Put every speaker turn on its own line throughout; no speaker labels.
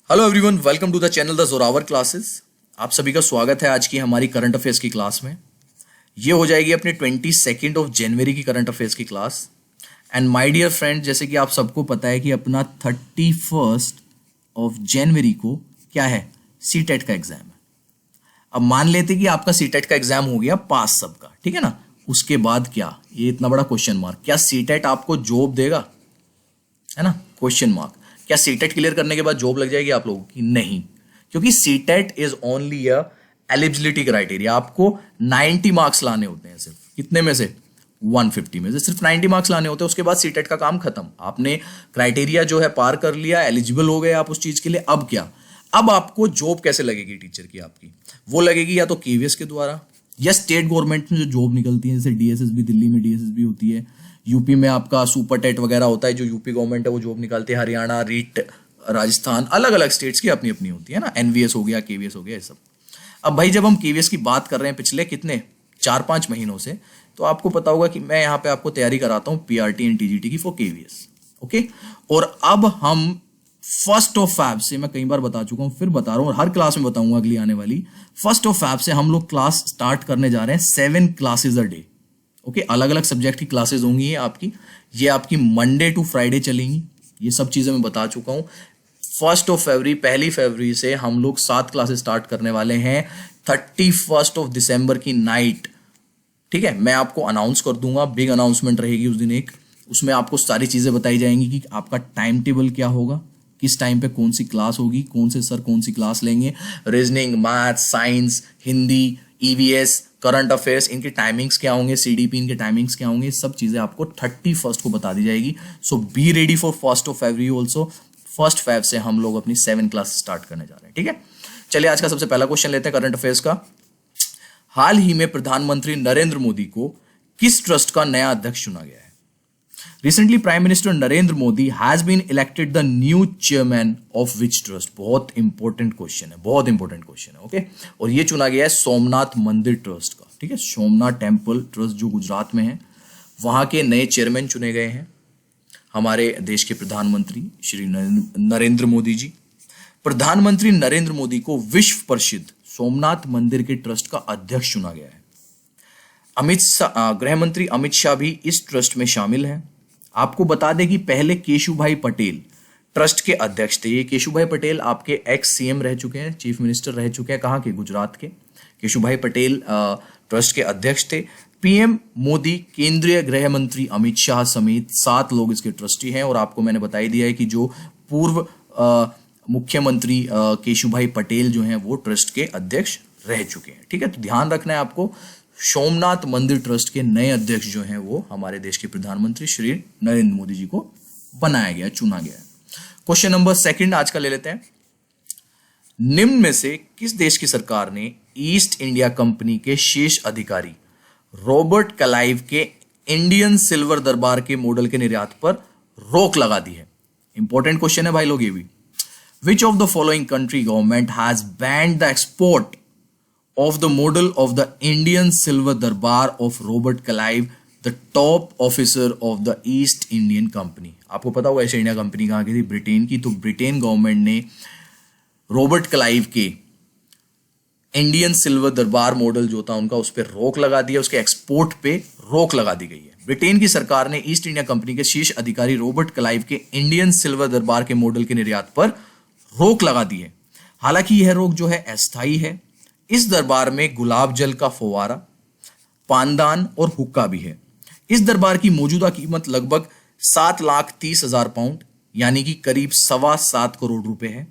Hello everyone, welcome to the channel the Zorawar classes. आप सभी का स्वागत है आज की हमारी करंट अफेयर्स की क्लास में। ये हो जाएगी अपनी 22 ऑफ जनवरी की करंट अफेयर्स की class. And my dear friend, जैसे कि आप सबको पता है कि अपना 31 ऑफ जनवरी को क्या है, सीटेट का एग्जाम है। अब मान लेते कि आपका सीटेट का एग्जाम हो गया पास सबका, ठीक है ना। उसके बाद क्या, ये इतना बड़ा क्वेश्चन मार्क, क्या सीटेट आपको जॉब देगा, है ना, क्वेश्चन मार्क। क्या सीटेट क्लियर करने के बाद जॉब लग जाएगी आप लोगों की? नहीं, क्योंकि CTET is only a eligibility criteria. आपको 90 मार्क्स लाने होते हैं, सिर्फ कितने में से 150 में से सिर्फ 90 मार्क्स लाने होते हैं। उसके बाद सीटेट का काम खत्म। आपने क्राइटेरिया जो है पार कर लिया, एलिजिबल हो गए आप उस चीज के लिए। अब क्या, अब आपको जॉब कैसे लगेगी टीचर की? आपकी वो लगेगी या तो केवीएस के द्वारा या स्टेट गवर्नमेंट में जो जॉब निकलती है, जैसे डीएसएसबी, दिल्ली में डीएसएसबी होती है, यूपी में आपका सुपर टेट वगैरह होता है, जो यूपी गवर्नमेंट है वो जॉब निकालती है, हरियाणा, रीट, राजस्थान, अलग अलग स्टेट्स की अपनी अपनी होती है ना, एनवीएस हो गया, केवीएस हो गया, ये सब। अब भाई जब हम केवीएस की बात कर रहे हैं पिछले कितने 4-5 महीनों से, तो आपको पता होगा कि मैं यहाँ पे आपको तैयारी कराता हूँ पीआरटी एंड टीजीटी की फॉर केवीएस, ओके। और अब हम 1 फैब से, मैं कई बार बता चुका हूँ, फिर बता रहा हूँ और हर क्लास में बताऊंगा अगली आने वाली, 1 फैब से हम लोग क्लास स्टार्ट करने जा रहे हैं 7 क्लासेज अ डे, ओके। अलग अलग सब्जेक्ट की क्लासेस होंगी ये आपकी मंडे टू फ्राइडे चलेंगी। ये सब चीजें मैं बता चुका हूँ। 1 फरवरी से हम लोग 7 क्लासेस स्टार्ट करने वाले हैं 31 ऑफ दिसंबर की नाइट, ठीक है। मैं आपको अनाउंस कर दूंगा, बिग अनाउंसमेंट रहेगी उस दिन एक। उसमें आपको सारी चीजें बताई जाएंगी कि आपका टाइम टेबल क्या होगा, किस टाइम पे कौन सी क्लास होगी, कौन से सर कौन सी क्लास लेंगे, reasoning, math, science, Hindi, EVS, current affairs, इनके टाइमिंग्स क्या होंगे, सीडीपी इनके टाइमिंग्स क्या होंगे, सब चीजें आपको 31 को बता दी जाएगी। So be ready for 1 February also. 1 Feb से हम लोग अपनी 7 क्लास स्टार्ट करने जा रहे हैं, ठीक है। चलिए आज का सबसे पहला क्वेश्चन लेते हैं करंट अफेयर्स का। हाल ही में प्रधानमंत्री नरेंद्र मोदी को किस ट्रस्ट का नया अध्यक्ष चुना गया है? Recently, Prime Minister Narendra Modi has been elected the new chairman of which trust? बहुत इंपॉर्टेंट क्वेश्चन है, बहुत इंपॉर्टेंट क्वेश्चन है, ओके। और ये चुना गया है सोमनाथ मंदिर ट्रस्ट का, ठीक है। सोमनाथ टेम्पल ट्रस्ट जो गुजरात में है, वहां के नए चेयरमैन चुने गए हैं हमारे देश के प्रधानमंत्री श्री नरेंद्र मोदी जी। प्रधानमंत्री नरेंद्र मोदी को विश्व प्रसिद्ध सोमनाथ मंदिर के ट्रस्ट का अध्यक्ष चुना गया है। गृह मंत्री अमित शाह भी इस ट्रस्ट में शामिल हैं। आपको बता दें कि पहले केशुभाई पटेल ट्रस्ट के अध्यक्ष थे। ये केशुभाई पटेल आपके एक्स सीएम रह चुके हैं, चीफ मिनिस्टर रह चुके हैं, कहाँ के, गुजरात के। केशुभाई पटेल ट्रस्ट के अध्यक्ष थे। पीएम मोदी, केंद्रीय गृह मंत्री अमित शाह समेत 7 लोग इसके ट्रस्टी हैं। और आपको मैंने बताई दिया है कि जो पूर्व मुख्यमंत्री केशुभाई पटेल जो हैं वो ट्रस्ट के अध्यक्ष रह चुके हैं, ठीक है। तो ध्यान रखना है आपको, सोमनाथ मंदिर ट्रस्ट के नए अध्यक्ष जो हैं वो हमारे देश के प्रधानमंत्री श्री नरेंद्र मोदी जी को बनाया गया, चुना गया है। क्वेश्चन नंबर 2 आज का ले लेते हैं। निम्न में से किस देश की सरकार ने ईस्ट इंडिया कंपनी के शीर्ष अधिकारी रॉबर्ट क्लाइव के इंडियन सिल्वर दरबार के मॉडल के निर्यात पर रोक लगा दी है? इंपॉर्टेंट क्वेश्चन है भाई लोग ये भी। विच of the following country government has banned the export of the model of the Indian Silver Darbar of Robert Clive, the top officer of the East Indian Company? आपको पता होगा ईस्ट इंडिया कंपनी कहाँ की थी? Britain की। तो Britain government ने Robert Clive के इंडियन सिल्वर दरबार मॉडल जो था उनका, उस पर रोक लगा दिया, उसके एक्सपोर्ट पे रोक लगा दी गई है। ब्रिटेन की सरकार ने ईस्ट इंडिया कंपनी के शीर्ष अधिकारी रॉबर्ट क्लाइव के इंडियन सिल्वर दरबार के मॉडल के निर्यात पर रोक लगा दी है। हालांकि यह रोक जो है अस्थायी है। इस दरबार में गुलाब जल का फव्वारा, पानदान और हुक्का भी है। इस दरबार की मौजूदा कीमत लगभग 7,30,000 पाउंड यानी कि करीब 7.25 करोड़ रुपए है।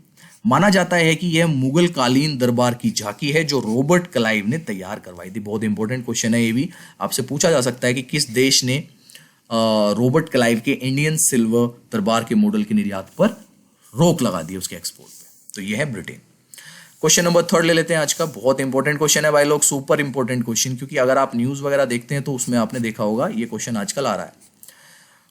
माना जाता है कि यह मुगल कालीन दरबार की झांकी है जो रॉबर्ट क्लाइव ने तैयार करवाई थी। बहुत इंपॉर्टेंट क्वेश्चन है ये भी, आपसे पूछा जा सकता है कि किस देश ने रॉबर्ट क्लाइव के इंडियन सिल्वर दरबार के मॉडल के निर्यात पर रोक लगा दी उसके एक्सपोर्ट पे? तो यह है ब्रिटेन। क्वेश्चन नंबर 3 ले लेते हैं आज का। बहुत इंपॉर्टेंट क्वेश्चन है भाई लोग, सुपर इंपॉर्टेंट क्वेश्चन, क्योंकि अगर आप न्यूज वगैरह देखते हैं तो उसमें आपने देखा होगा ये क्वेश्चन आजकल आ रहा है।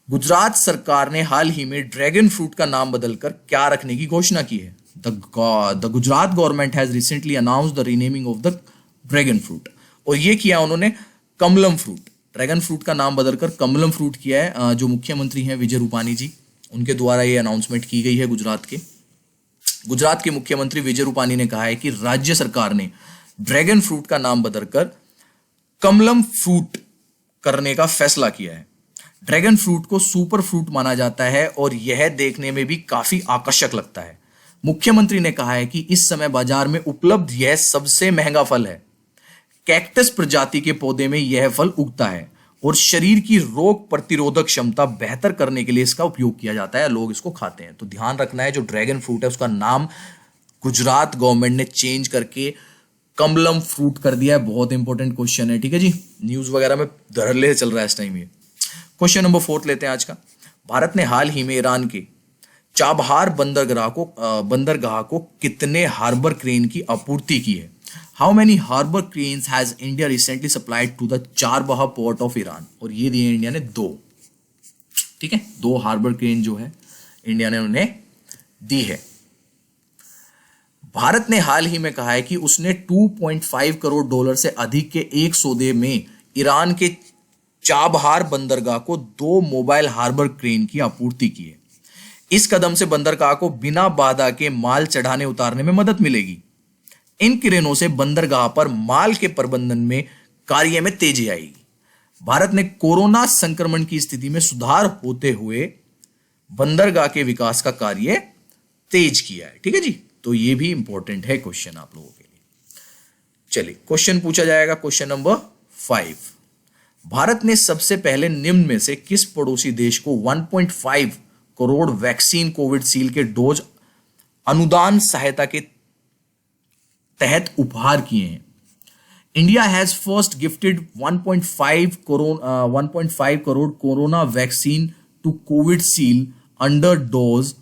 गुजरात सरकार ने हाल ही में ड्रैगन फ्रूट का नाम बदलकर क्या रखने की घोषणा की है? The Gujarat government has recently announced the renaming of the dragon fruit. और ये किया उन्होंने कमलम फ्रूट, ड्रैगन फ्रूट का नाम बदलकर कमलम फ्रूट किया है। जो मुख्यमंत्री हैं विजय रूपानी जी, उनके द्वारा ये अनाउंसमेंट की गई है गुजरात के। गुजरात के मुख्यमंत्री विजय रूपानी ने कहा है कि राज्य सरकार ने ड्रैगन फ्रूट का नाम बदलकर कमलम फ्रूट करने का फैसला किया है। ड्रैगन फ्रूट को सुपर फ्रूट माना जाता है और यह देखने में भी काफी आकर्षक लगता है। मुख्यमंत्री ने कहा है कि इस समय बाजार में उपलब्ध यह सबसे महंगा फल है। कैक्टस प्रजाति के पौधे में यह फल उगता है और शरीर की रोग प्रतिरोधक क्षमता बेहतर करने के लिए इसका उपयोग किया जाता है, लोग इसको खाते हैं। तो ध्यान रखना है, जो ड्रैगन फ्रूट है उसका नाम गुजरात गवर्नमेंट ने चेंज करके कमलम फ्रूट कर दिया है। बहुत इंपॉर्टेंट क्वेश्चन है, ठीक है जी, न्यूज वगैरह में धड़ल्ले चल रहा है इस टाइम ये। क्वेश्चन नंबर 4 लेते हैं आज का। भारत ने हाल ही में ईरान के चाबहार बंदरगाह को कितने हार्बर क्रेन की आपूर्ति की है? How many harbour cranes has India recently supplied to the Chabahar port of Iran? और ये दिए इंडिया ने 2, ठीक है, 2 हार्बर क्रेन जो है इंडिया ने उन्हें दी है। भारत ने हाल ही में कहा है कि उसने $2.5 करोड़ से अधिक के एक सौदे में ईरान के चाबहार बंदरगाह को 2 मोबाइल हार्बर क्रेन की आपूर्ति की है। इस कदम से बंदरगाह को बिना बाधा के माल चढ़ाने उतारने में मदद मिलेगी। इन क्रेनों से बंदरगाह पर माल के प्रबंधन में कार्य में तेजी आएगी। भारत ने कोरोना संक्रमण की स्थिति में सुधार होते हुए बंदरगाह के विकास का कार्य तेज किया है, ठीक है जी। तो ये भी इंपॉर्टेंट है क्वेश्चन आप लोगों के लिए। चलिए क्वेश्चन पूछा जाएगा, क्वेश्चन नंबर 5। भारत ने सबसे पहले निम्न में से किस पड़ोसी देश को 1.5 करोड़ वैक्सीन कोविडशील्ड के डोज अनुदान सहायता के तहत उपहार किए हैं? India has first gifted 1.5 crore corona vaccine to Covishield under dose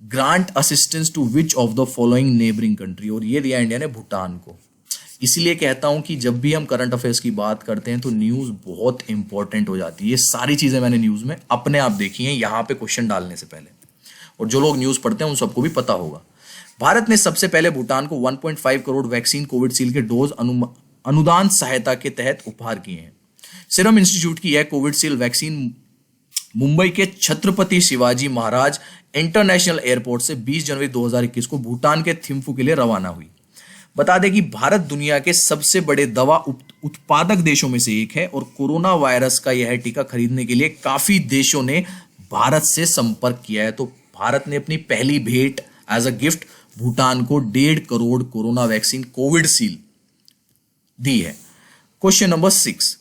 grant assistance to which of the following neighbouring country? और ये दिया इंडिया ने भूटान को। इसीलिए कहता हूं कि जब भी हम करंट अफेयर्स की बात करते हैं तो न्यूज बहुत इंपॉर्टेंट हो जाती है। ये सारी चीजें मैंने न्यूज में अपने आप देखी हैं यहां पे क्वेश्चन डालने से पहले, और जो लोग न्यूज पढ़ते हैं उन सबको भी पता होगा। भारत ने सबसे पहले भूटान को 1.5 करोड़ वैक्सीन कोविडशील्ड के डोज अनुदान सहायता के तहत उपहार किए हैं। सीरम इंस्टीट्यूट की यह कोविडशील्ड वैक्सीन मुंबई के छत्रपति शिवाजी महाराज इंटरनेशनल एयरपोर्ट से 20 जनवरी 2021 को भूटान के थिम्फू के लिए रवाना हुई। बता दें कि भारत दुनिया के सबसे बड़े दवा उत्पादक देशों में से एक है और कोरोना वायरस का यह टीका खरीदने के लिए काफी देशों ने भारत से संपर्क किया है। तो भारत ने अपनी पहली भेंट एज अ गिफ्ट भूटान को 1.5 करोड़ कोरोना वैक्सीन कोविडशील्ड दी है। Question number 6।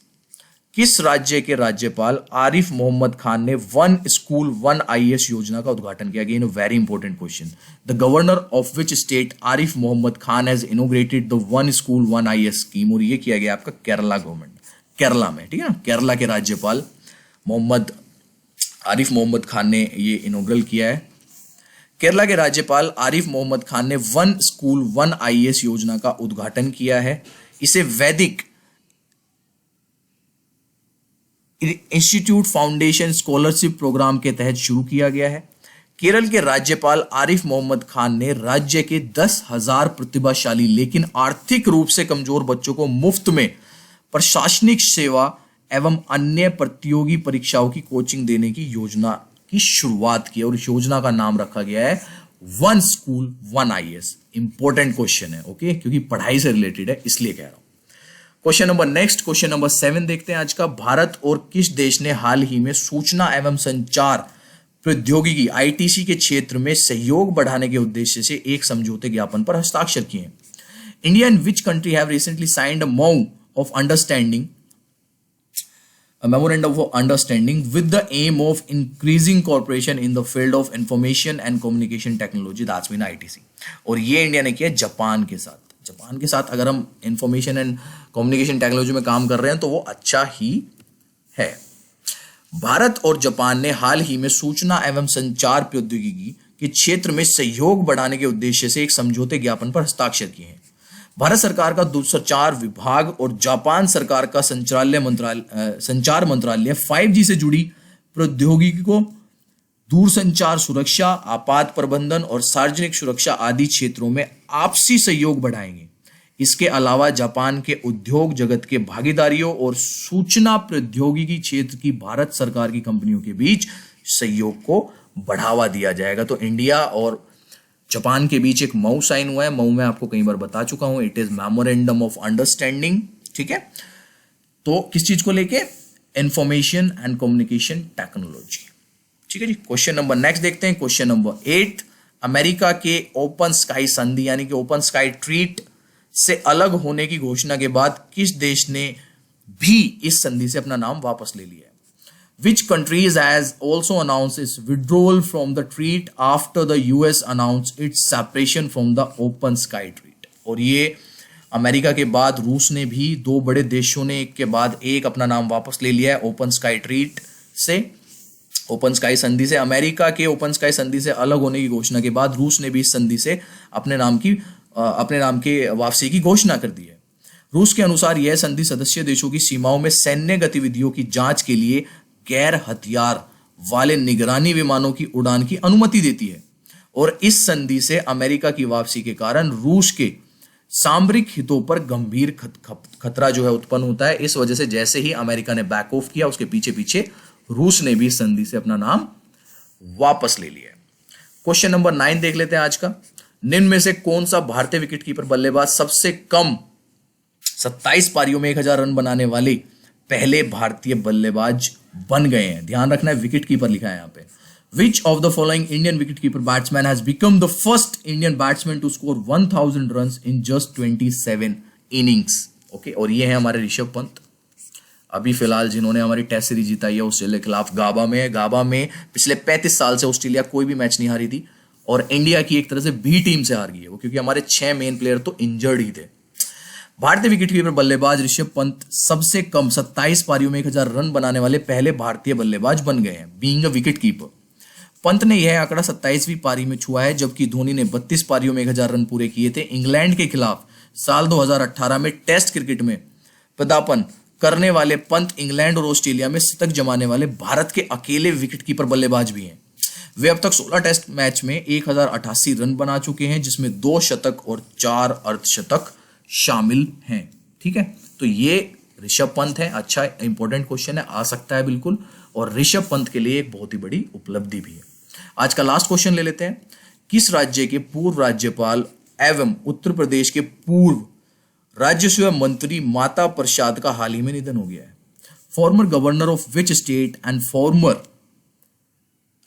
किस राज्य के राज्यपाल आरिफ मोहम्मद खान ने 1 स्कूल 1 IAS योजना का उद्घाटन किया? Again very important question. The governor of which state Arif Mohammad Khan has inaugurated the 1 school 1 IAS scheme? और ये किया गया आपका केरला गवर्नमेंट, केरला में, ठीक है ना। केरला के राज्यपाल आरिफ मोहम्मद खान ने ये इनोग्रल किया है। केरला के राज्यपाल आरिफ मोहम्मद खान ने 1 स्कूल 1 IAS योजना का उद्घाटन किया है। इसे वैदिक इंस्टीट्यूट फाउंडेशन स्कॉलरशिप प्रोग्राम के तहत शुरू किया गया है। केरल के राज्यपाल आरिफ मोहम्मद खान ने राज्य के 10,000 प्रतिभाशाली लेकिन आर्थिक रूप से कमजोर बच्चों को मुफ्त में प्रशासनिक सेवा एवं अन्य प्रतियोगी परीक्षाओं की कोचिंग देने की योजना की शुरुआत की और इस योजना का नाम रखा गया है 1 स्कूल 1 IAS। इंपॉर्टेंट क्वेश्चन है, ओके, क्योंकि पढ़ाई से रिलेटेड है इसलिए कह रहा हूं। Question number next, question number 7 देखते हैं आज का। भारत और किस देश ने हाल ही में सूचना एवं संचार प्रौद्योगिकी ITC के क्षेत्र में सहयोग बढ़ाने के उद्देश्य से एक समझौते ज्ञापन पर हस्ताक्षर किए हैं? India and which country have recently signed a memorandum of understanding with the aim of increasing cooperation in the field of information and communication technology, that's been ITC। और ये इंडिया ने किया जापान के साथ। जापान के साथ अगर हम इंफॉर्मेशन एंड कम्युनिकेशन टेक्नोलॉजी में काम कर रहे हैं तो वो अच्छा ही है। भारत और जापान ने हाल ही में सूचना एवं संचार प्रौद्योगिकी के क्षेत्र में सहयोग बढ़ाने के उद्देश्य से एक समझौते ज्ञापन पर हस्ताक्षर किए हैं। भारत सरकार का दूरसंचार विभाग और जापान सरकार का संचार मंत्रालय 5G से जुड़ी प्रौद्योगिकी को दूरसंचार सुरक्षा, आपात प्रबंधन और सार्वजनिक सुरक्षा आदि क्षेत्रों में आपसी सहयोग बढ़ाएंगे। इसके अलावा जापान के उद्योग जगत के भागीदारियों और सूचना प्रौद्योगिकी क्षेत्र की भारत सरकार की कंपनियों के बीच सहयोग को बढ़ावा दिया जाएगा। तो इंडिया और जापान के बीच एक मऊ साइन हुआ है। मऊ में आपको कई बार बता चुका हूं, it is memorandum of understanding. ठीक है, तो किस चीज को लेके? Information and communication technology. ठीक है जी। क्वेश्चन नंबर नेक्स्ट देखते हैं, क्वेश्चन नंबर 8। अमेरिका के ओपन स्काई संधि यानी कि ओपन स्काई ट्रीट से अलग होने की घोषणा के बाद किस देश ने भी इस संधि से अपना नाम वापस ले लिया है? Which countries has also announced its withdrawal from the treat after the US announced its separation from the open sky treat? और ये अमेरिका के बाद रूस ने भी, दो बड़े देशों ने एक के बाद एक अपना नाम वापस ले लिया है ओपन स्काई ट्रीट से, ओपन स्काई संधि से। अमेरिका के ओपन स्काई संधि से अलग होने की घोषणा के बाद रूस ने भी इस संधि से अपने नाम के वापसी की घोषणा कर दी है। रूस के अनुसार यह संधि सदस्य देशों की सीमाओं में सैन्य गतिविधियों की जांच के लिए गैर हथियार वाले निगरानी विमानों की उड़ान की अनुमति देती है, और इस संधि से अमेरिका की वापसी के कारण रूस के सामरिक हितों पर गंभीर खतरा जो है उत्पन्न होता है। इस वजह से जैसे ही अमेरिका ने बैक ऑफ किया, उसके पीछे पीछे रूस ने भी इस संधि से अपना नाम वापस ले लिया। क्वेश्चन नंबर 9 देख लेते हैं आज का। निम्न में से कौन सा भारतीय विकेटकीपर बल्लेबाज सबसे कम 27 पारियों में 1000 रन बनाने वाले पहले भारतीय बल्लेबाज बन गए हैं? ध्यान रखना है, विकेट कीपर लिखा है यहाँ पे। Which of the following Indian wicketkeeper batsman has become the first Indian batsman to score 1000 runs in just 27 innings? Okay, और ये है हमारे ऋषभ पंत, अभी फिलहाल जिन्होंने हमारी टेस्ट सीरीज जिताई है ऑस्ट्रेलिया के खिलाफ गाबा में पिछले 35 साल से ऑस्ट्रेलिया कोई भी मैच नहीं हारी थी, और इंडिया की एक तरह से बी टीम से हार गई है वो, क्योंकि हमारे 6 मेन प्लेयर तो इंजर्ड ही थे। भारतीय विकेटकीपर बल्लेबाज ऋषभ पंत सबसे कम 27 पारियों में 1000 रन बनाने वाले पहले भारतीय बल्लेबाज बन गए हैं, बीइंग अ विकेटकीपर। पंत ने यह आंकड़ा 27वीं पारी में छुआ है, जबकि धोनी ने 32 पारियों में 1000 रन पूरे किए थे। इंग्लैंड के खिलाफ साल 2018 में टेस्ट क्रिकेट में पदार्पण करने वाले पंत इंग्लैंड और ऑस्ट्रेलिया में शतक जमाने वाले भारत के अकेले विकेटकीपर बल्लेबाज भी हैं। वे अब तक 16 टेस्ट मैच में 1088 रन बना चुके हैं, जिसमें 2 शतक और 4 अर्धशतक शामिल हैं। ठीक है, तो ये ऋषभ पंत है। अच्छा इंपॉर्टेंट क्वेश्चन है, आ सकता है बिल्कुल, और ऋषभ पंत के लिए एक बहुत ही बड़ी उपलब्धि भी है। आज का लास्ट क्वेश्चन ले लेते हैं। किस राज्य के पूर्व राज्यपाल एवं उत्तर प्रदेश के पूर्व राजस्व मंत्री माता प्रसाद का हाल ही में निधन हो गया है? Former governor of which state and former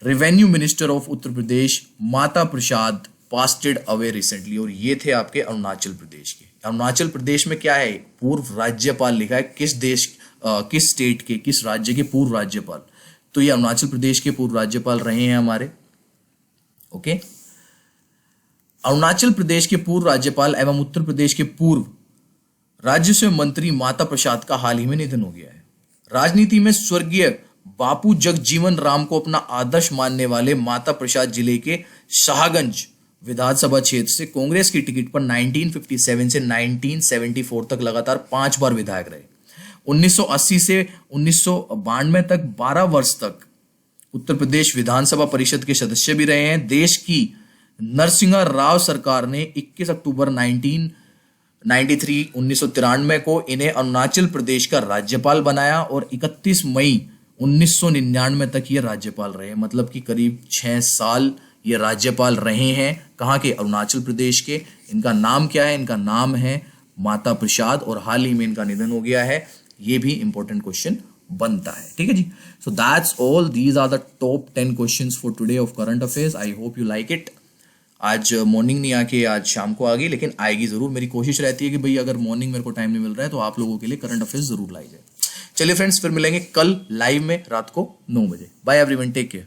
revenue minister of Uttar Pradesh Mata Prasad पास्टेड away recently, और ये थे आपके अरुणाचल प्रदेश के। अरुणाचल प्रदेश में क्या है, पूर्व राज्यपाल लिखा है, किस देश किस स्टेट के, किस राज्य के पूर्व राज्यपाल, तो ये अरुणाचल प्रदेश के पूर्व राज्यपाल रहे हैं हमारे। ओके, अरुणाचल प्रदेश के पूर्व राज्यपाल एवं उत्तर प्रदेश के पूर्व राजस्व मंत्री माता प्रसाद का हाल ही में निधन हो गया है। राजनीति में स्वर्गीय बापू जगजीवन राम को अपना आदर्श मानने वाले माता प्रसाद जिले के शाहगंज विधानसभा क्षेत्र से कांग्रेस की टिकट पर 1957 से 1974 तक लगातार 5 बार विधायक रहे। 1980 से 1992 तक 12 वर्ष तक उत्तर प्रदेश विधानसभा परिषद के सदस्य भी रहे हैं। देश की नरसिंह राव सरकार ने 21 अक्टूबर 1993 को इन्हें अरुणाचल प्रदेश का राज्यपाल बनाया, और 31 मई 1999 तक ये राज्यपाल रहे। मतलब कि करीब 6 साल ये राज्यपाल रहे हैं। कहाँ के? अरुणाचल प्रदेश के। इनका नाम क्या है? इनका नाम है माता प्रसाद, और हाल ही में इनका निधन हो गया है। ये भी इंपॉर्टेंट क्वेश्चन बनता है। ठीक है जी। So that's all, these are the top 10 questions for today of current affairs. I hope you like it. आज मॉर्निंग नहीं आके आज शाम को आ गई, लेकिन आएगी जरूर। मेरी कोशिश रहती है कि भाई अगर मॉर्निंग मेरे को टाइम नहीं मिल रहा है तो आप लोगों के लिए करंट अफेयर्स जरूर लाई जाए। चलिए फ्रेंड्स, फिर मिलेंगे कल लाइव में रात को 9 बजे। Bye everyone, take care.